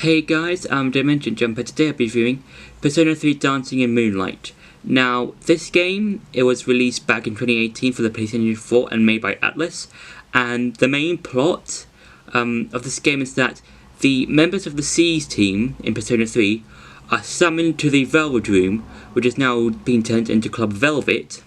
Hey guys, I'm Dimension Jumper. Today I'll be reviewing Persona 3 Dancing in Moonlight. Now, this game, it was released back in 2018 for the PlayStation 4 and made by Atlus. And the main plot of this game is that the members of the Seas team in Persona 3 are summoned to the Velvet Room, which is now being turned into Club Velvet.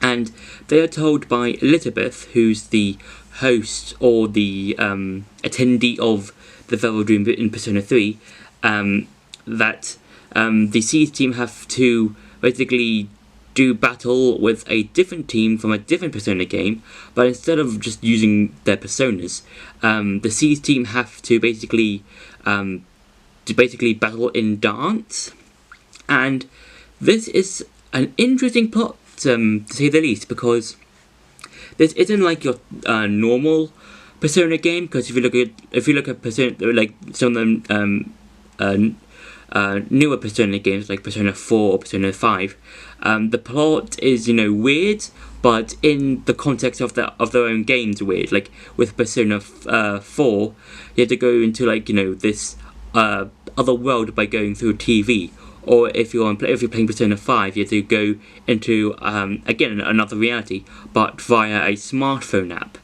And they are told by Elizabeth, who's the host or the attendee of the Velvet Room in Persona 3, that the Seas team have to basically do battle with a different team from a different Persona game, but instead of just using their personas, the Seas team have to basically battle in dance. And this is an interesting plot, to say the least, because this isn't like your normal Persona game. Because if you look at Persona, like some of them newer Persona games like Persona 4 or Persona 5, the plot is weird, but in the context of their own games weird. Like with Persona 4, you have to go into this other world by going through TV. Or if you're playing Persona 5, you have to go into again another reality, but via a smartphone app,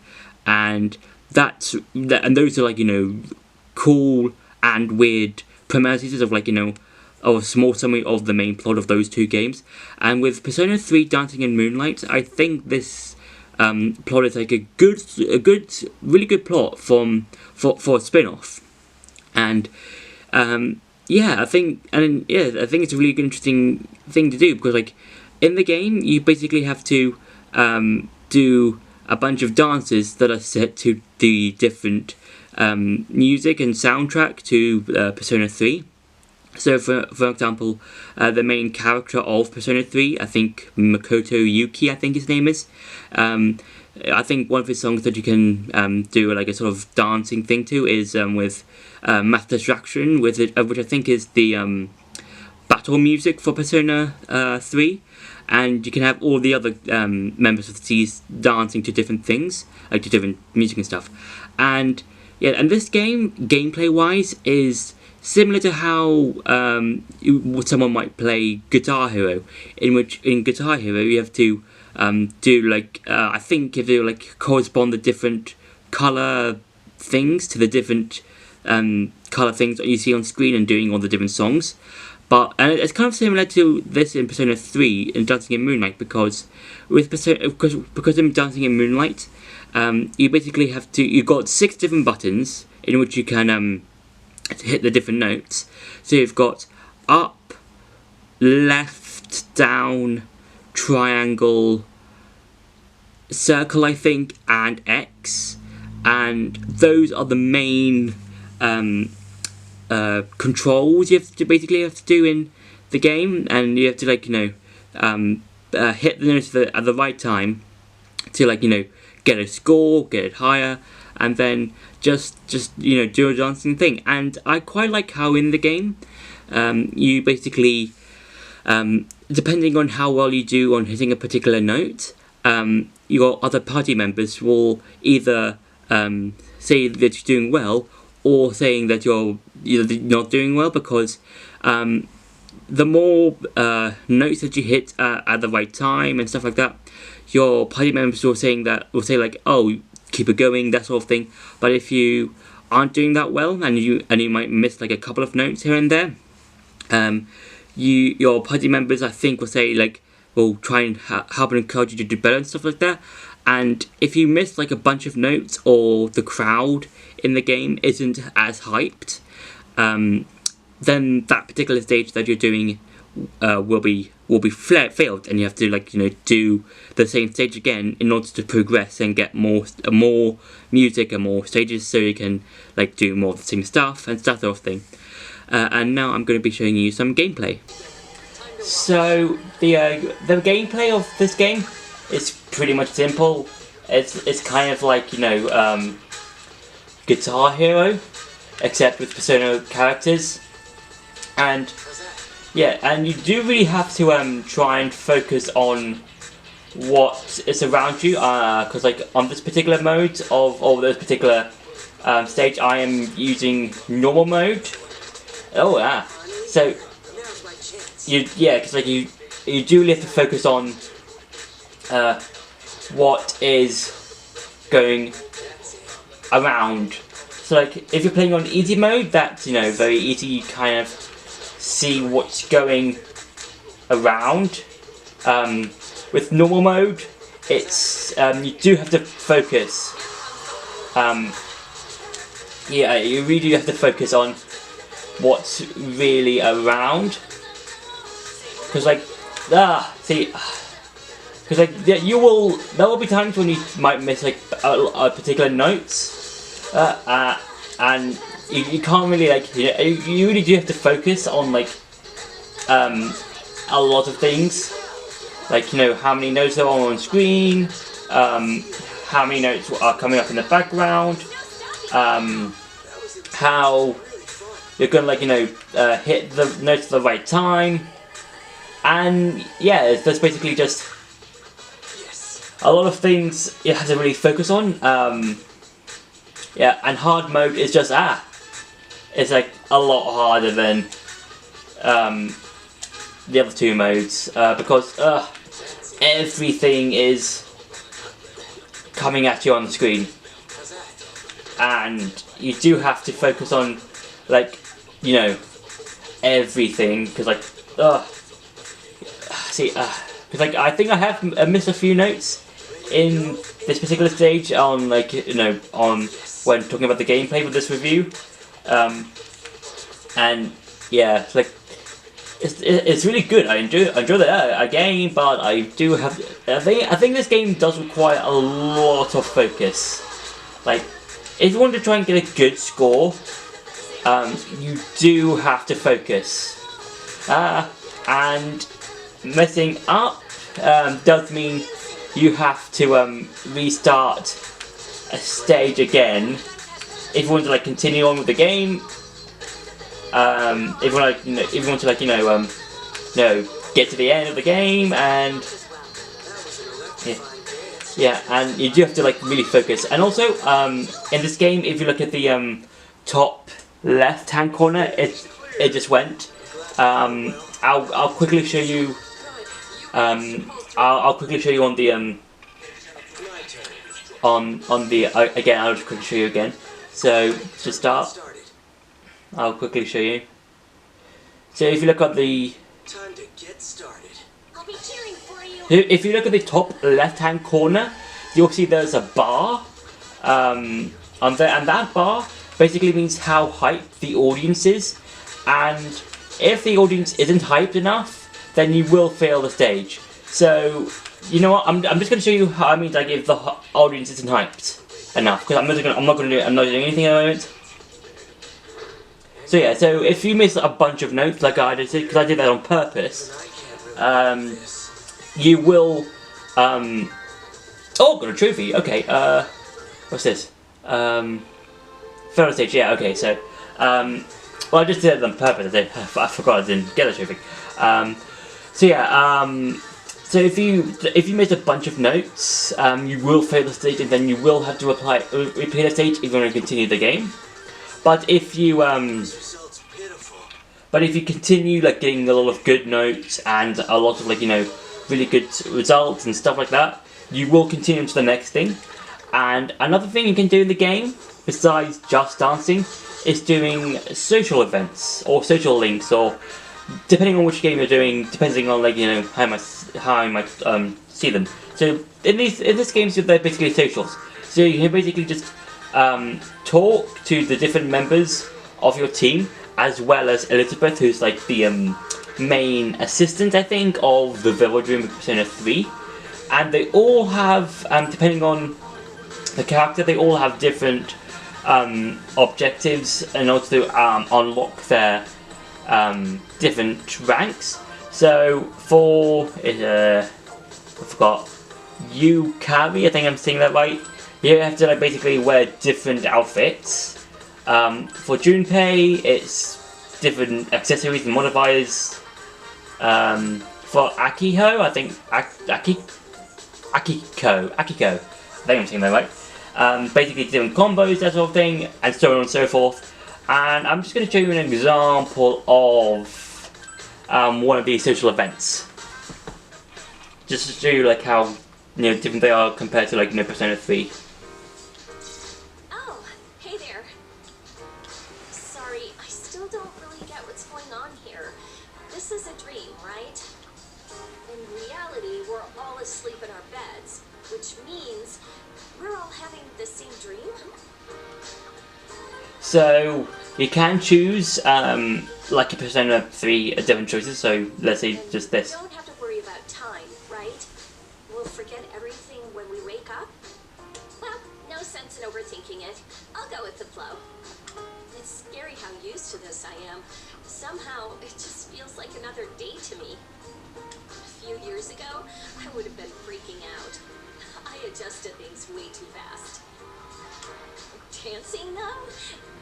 and those are cool and weird premises of a small summary of the main plot of those two games. And with Persona 3 Dancing in Moonlight, I think this plot is like a really good plot for a spin-off. And I think it's a really good, interesting thing to do, because in the game you basically have to do a bunch of dances that are set to the different music and soundtrack to Persona 3. So for example, the main character of Persona 3, I think Makoto Yuki, I think his name is, I think one of his songs that you can do a sort of dancing thing to is with Mass Distraction, which I think is the battle music for Persona 3. And you can have all the other members of the Seas dancing to different things, like to different music and stuff. And this game, gameplay-wise, is similar to how someone might play Guitar Hero, in Guitar Hero you have to do I think you have to correspond the different color things to the different color things that you see on screen and doing all the different songs. And it's kind of similar to this in Persona 3 in Dancing in Moonlight, because in Dancing in Moonlight, you basically you've got 6 different buttons in which you can hit the different notes. So you've got up, left, down, triangle, circle, I think, and X, and those are the main controls you have to do in the game, and you have to hit the notes at the right time to get a score, get it higher, and then just do a dancing thing. And I quite like how in the game you basically depending on how well you do on hitting a particular note, your other party members will either say that you're doing well, or saying that you're not doing well, because the more notes that you hit at the right time and stuff like that, your party members will say oh, keep it going, that sort of thing. But if you aren't doing that well, and you might miss a couple of notes here and there, your party members, I think, will try and help and encourage you to do better and stuff like that. And if you miss a bunch of notes, or the crowd in the game isn't as hyped, then that particular stage that you're doing will be failed, and you have to do the same stage again in order to progress and get more music and more stages, so you can do more of the same stuff and that sort of thing. And now I'm going to be showing you some gameplay. So the gameplay of this game is pretty much simple. It's kind of Guitar Hero, except with Persona characters. And you do really have to try and focus on what is around you, because on this particular mode of this particular stage, I am using normal mode. Oh yeah. So because like you do have to focus on what is going around. So like if you're playing on easy mode, that's very easy. You kind of see what's going around. With normal mode, it's you do have to focus. You really do have to focus on what's really around. Because there will be times when you might miss like a particular notes, and you can't really you really do have to focus on like a lot of things, like how many notes are on screen, how many notes are coming up in the background, how you're gonna hit the notes at the right time, and there's basically just a lot of things you have to really focus on. And hard mode is just it's like a lot harder than the other two modes because everything is coming at you on the screen, and you do have to focus on everything because I think I have missed a few notes in this particular stage on on when talking about the gameplay with this review, and it's really good. I enjoy the game, but I think this game does require a lot of focus. Like if you want to try and get a good score, you do have to focus, and messing up does mean you have to restart a stage again if you want to continue on with the game. If you want to get to the end of the game, and and you do have to really focus. And also in this game, if you look at the top left hand corner, it just went. I'll quickly show you. I'll quickly show you on the again. I'll just quickly show you again. So to start, I'll quickly show you. So if you look at the time to get started. I'll be cheering for you. If you look at the top left hand corner, you'll see there's a bar on there, and that bar basically means how hyped the audience is, and if the audience isn't hyped enough, then you will fail the stage. So you know what? I'm just going to show you how I mean if the audience isn't hyped enough, because I'm not doing anything at the moment. So so if you miss a bunch of notes like I did, because I did that on purpose, you will oh, got a trophy. Okay, what's this? Third stage. Yeah. Okay. So well, I just did it on purpose. I forgot I didn't get a trophy. So if you miss a bunch of notes, you will fail the stage, and then you will have to repeat the stage if you want to continue the game. But if you continue getting a lot of good notes and a lot of really good results and stuff like that, you will continue to the next thing. And another thing you can do in the game besides just dancing is doing social events or social links, or depending on which game you're doing, depending on how I might see them. So in this game, they're basically socials. So you can basically just talk to the different members of your team, as well as Elizabeth, who's the main assistant, I think, of the village room in Persona 3. And they all have, depending on the character, they all have different objectives in order to unlock their different ranks. So for I forgot, you carry, I think I'm saying that right. You have to basically wear different outfits. For Junpei, it's different accessories and modifiers. For Akiho, I think Akiko, I think I'm saying that right. basically different combos, that sort of thing, and so on and so forth. And I'm just going to show you an example of one of these social events, just to show you like how different they are compared to like Persona 3. Oh, hey there. Sorry, I still don't really get what's going on here. This is a dream, right? In reality, we're all asleep in our beds, which means we're all having the same dream? So you can choose like a Persona 3 different choices, so let's say And just this. we don't have to worry about time, right? We'll forget everything when we wake up? Well, no sense in overthinking it. I'll go with the flow. It's scary how used to this I am. Somehow, it just feels like another day to me. A few years ago, I would have been freaking out. I adjusted things way too fast. Dancing, though?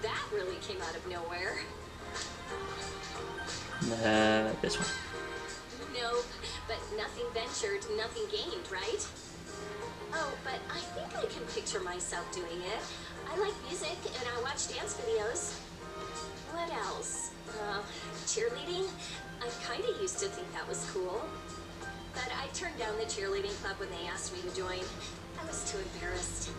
That really came out of nowhere. This one. Nope, but nothing ventured, nothing gained, right? Oh, but I think I can picture myself doing it. I like music and I watch dance videos. What else? Cheerleading? I kinda used to think that was cool. But I turned down the cheerleading club when they asked me to join. I was too embarrassed.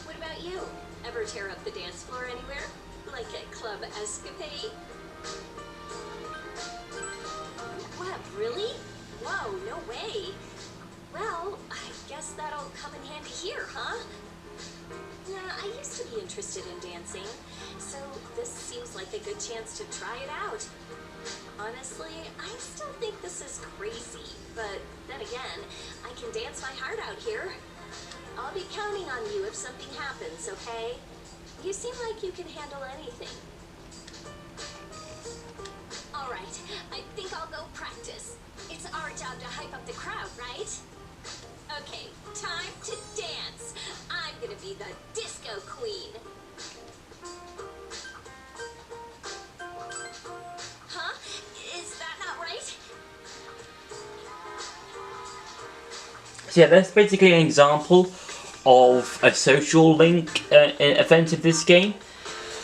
What about you? Ever tear up the dance floor anywhere? Like at Club Escapade? What, really? Whoa, no way. Well, I guess that'll come in handy here, huh? Nah, I used to be interested in dancing, so this seems like a good chance to try it out. Honestly, I still think this is crazy, but then again, I can dance my heart out here. I'll be counting on you if something happens, okay? You seem like you can handle anything. All right, I think I'll go practice. It's our job to hype up the crowd, right? Okay, time to dance. I'm gonna be the disco queen. Huh? Is that not right? So yeah, that's basically an example of a social link event of this game.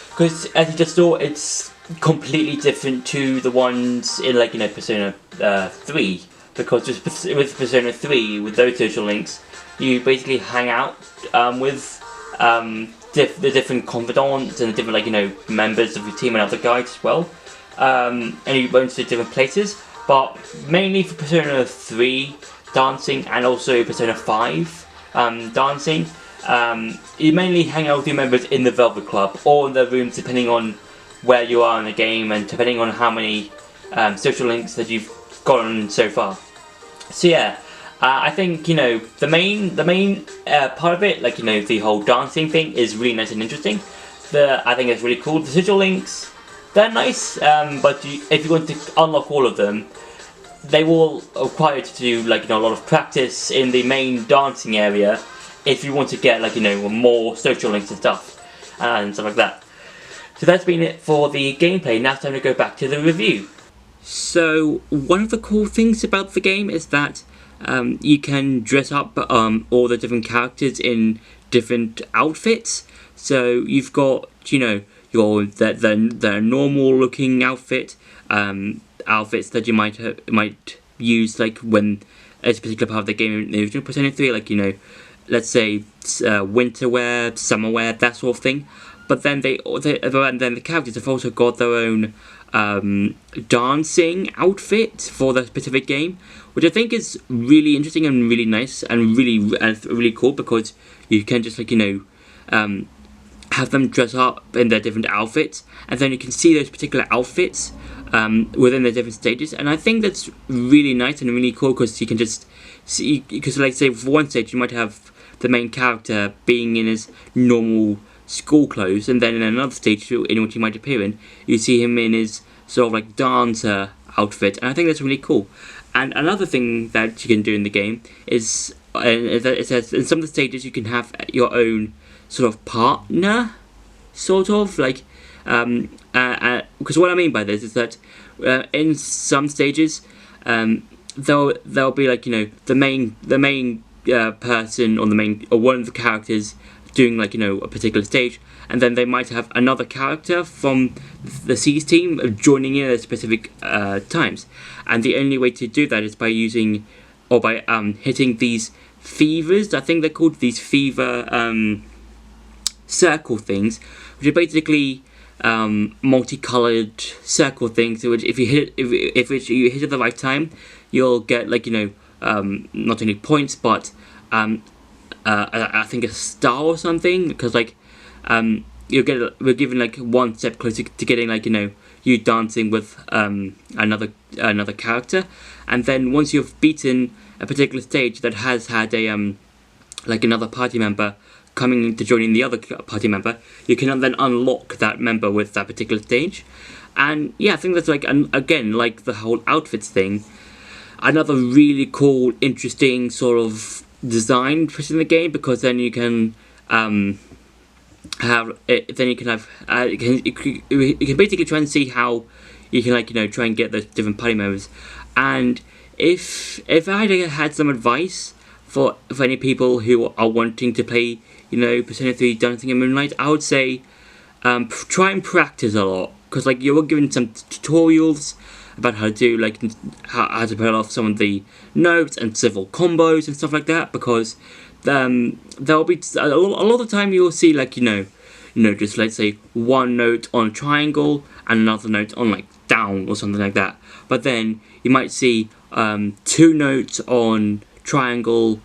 Because as you just saw, it's completely different to the ones in like Persona 3. Because with Persona 3, with those social links, you basically hang out with the different confidants and the different members of your team and other guides as well. And you go into different places. But mainly for Persona 3 dancing and also Persona 5 dancing, you mainly hang out with your members in the Velvet Club or in their rooms, depending on where you are in the game and depending on how many social links that you've gotten so far. So yeah, I think the main part of it, the whole dancing thing, is really nice and interesting. I think it's really cool. The social links, they're nice, but if you want to unlock all of them, they will require you to do a lot of practice in the main dancing area if you want to get more social links and stuff like that. So that's been it for the gameplay. Now it's time to go back to the review. So one of the cool things about the game is that you can dress up all the different characters in different outfits. So you've got the normal looking outfit, outfits that you might use when it's a particular part of the game in the original Persona 3, let's say winter wear, summer wear, that sort of thing. But then the characters have also got their own dancing outfit for the specific game, which I think is really interesting and really nice and really cool, because you can just have them dress up in their different outfits, and then you can see those particular outfits within the different stages. And I think that's really nice and really cool, because you can just see, because say for one stage you might have the main character being in his normal school clothes, and then in another stage in which he might appear in, you see him in his sort of dancer outfit, and I think that's really cool. And another thing that you can do in the game is it says in some of the stages you can have your own sort of partner, sort of because what I mean by this is that in some stages there'll be the main person or one of the characters doing like a particular stage, and then they might have another character from the C's team joining in at specific times, and the only way to do that is by using or by hitting these fevers. I think they're called these fever circle things, which are basically multicolored circle things. Which if you hit you hit at the right time, you'll get like not only points but I think a star or something, because like we're given like one step closer to getting like you dancing with another character, and then once you've beaten a particular stage that has had a like another party member coming to join in the other party member, you can then unlock that member with that particular stage. And yeah, I think that's like again, like the whole outfits thing, another really cool, interesting sort of design in the game, because then you can have you can basically try and see how you can like try and get those different party members. And if I had some advice for any people who are wanting to play Persona 3 Dancing in Moonlight, I would say try and practice a lot, because like you're given some tutorials about how to do like how to pull off some of the notes and several combos and stuff like that, because there'll be a lot of the time you'll see like just let's say one note on triangle and another note on like down or something like that, but then you might see 2 notes on triangle,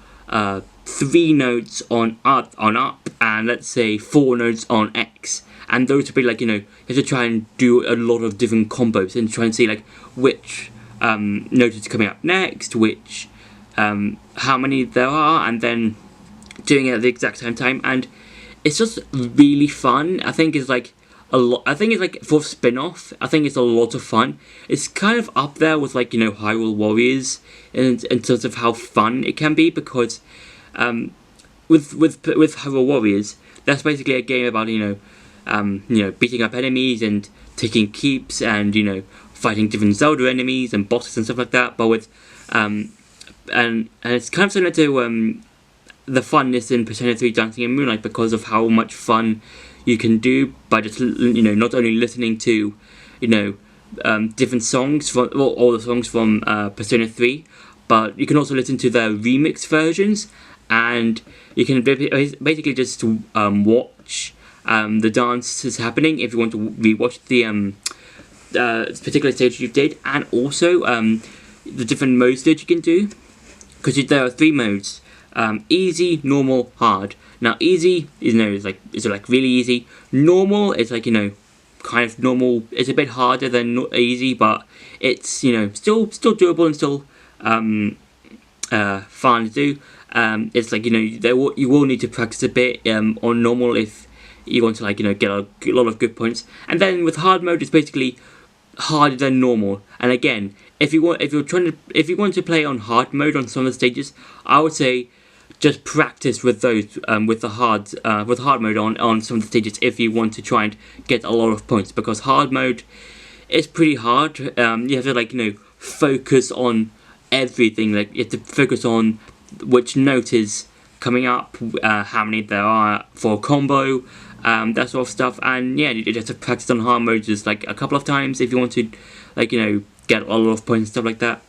3 notes on up, and let's say 4 notes on X, and those would be like you have to try and do a lot of different combos and try and see like which note is coming up next, which how many there are, and then doing it at the exact same time. And it's just really fun. I think it's like a lot. I think it's like for Spinoff, I think it's a lot of fun. It's kind of up there with like Hyrule Warriors in terms of how fun it can be, because with Hyrule Warriors, that's basically a game about beating up enemies and taking keeps and fighting different Zelda enemies and bosses and stuff like that. But with and it's kind of similar to the funness in Persona 3 Dancing in Moonlight, because of how much fun you can do by just not only listening to different songs from all the songs from Persona 3, but you can also listen to their remix versions, and you can basically just watch the dances happening if you want to rewatch the particular stage you did, and also the different modes that you can do, because there are 3 modes: easy, normal, hard. Now easy is like really easy. Normal is like kind of normal. It's a bit harder than easy, but it's still doable and still fun to do. It's like you will need to practice a bit on normal if you want to like get a lot of good points. And then with hard mode, it's basically harder than normal. And again, if you want to play on hard mode on some of the stages, I would say just practice with those with hard mode on some of the stages if you want to try and get a lot of points, because hard mode is pretty hard. You have to like focus on everything. Like you have to focus on which note is coming up, how many there are for a combo, that sort of stuff. And yeah, you just have to practice on hard mode just like a couple of times if you want to like get a lot of points and stuff like that.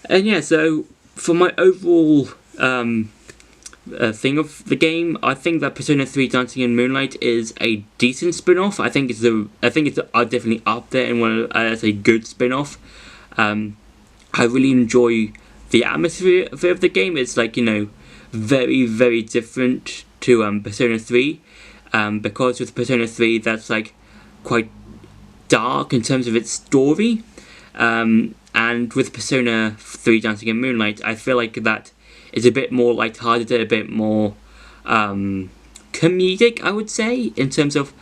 And yeah, so for my overall thing of the game, I think that Persona 3 Dancing in Moonlight is a decent spin-off. I think it's definitely up there in one as a good spin-off. I really enjoy the atmosphere of the game. It's like very, very different to Persona 3, because with Persona 3 that's like quite dark in terms of its story, and with Persona 3 Dancing in Moonlight, I feel like that is a bit more lighthearted, a bit more comedic, I would say, in terms of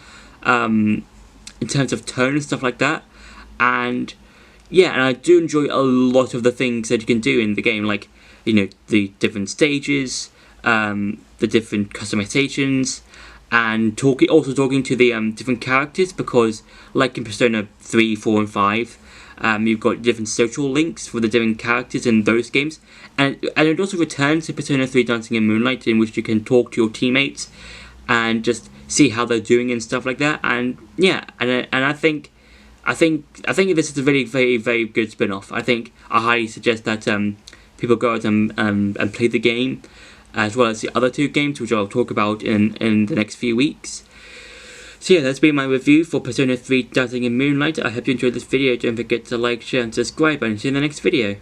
tone and stuff like that. And yeah, and I do enjoy a lot of the things that you can do in the game, like the different stages, the different customizations, and talking to the different characters, because like in Persona 3, 4 and 5, You've got different social links for the different characters in those games, and it also returns to Persona 3 Dancing in Moonlight, in which you can talk to your teammates and just see how they're doing and stuff like that. And yeah, and I think this is a very, very, very good spin-off. I highly suggest that people go out and play the game, as well as the other two games, which I'll talk about in the next few weeks. So yeah, that's been my review for Persona 3 Dancing in Moonlight. I hope you enjoyed this video. Don't forget to like, share and subscribe, and see you in the next video.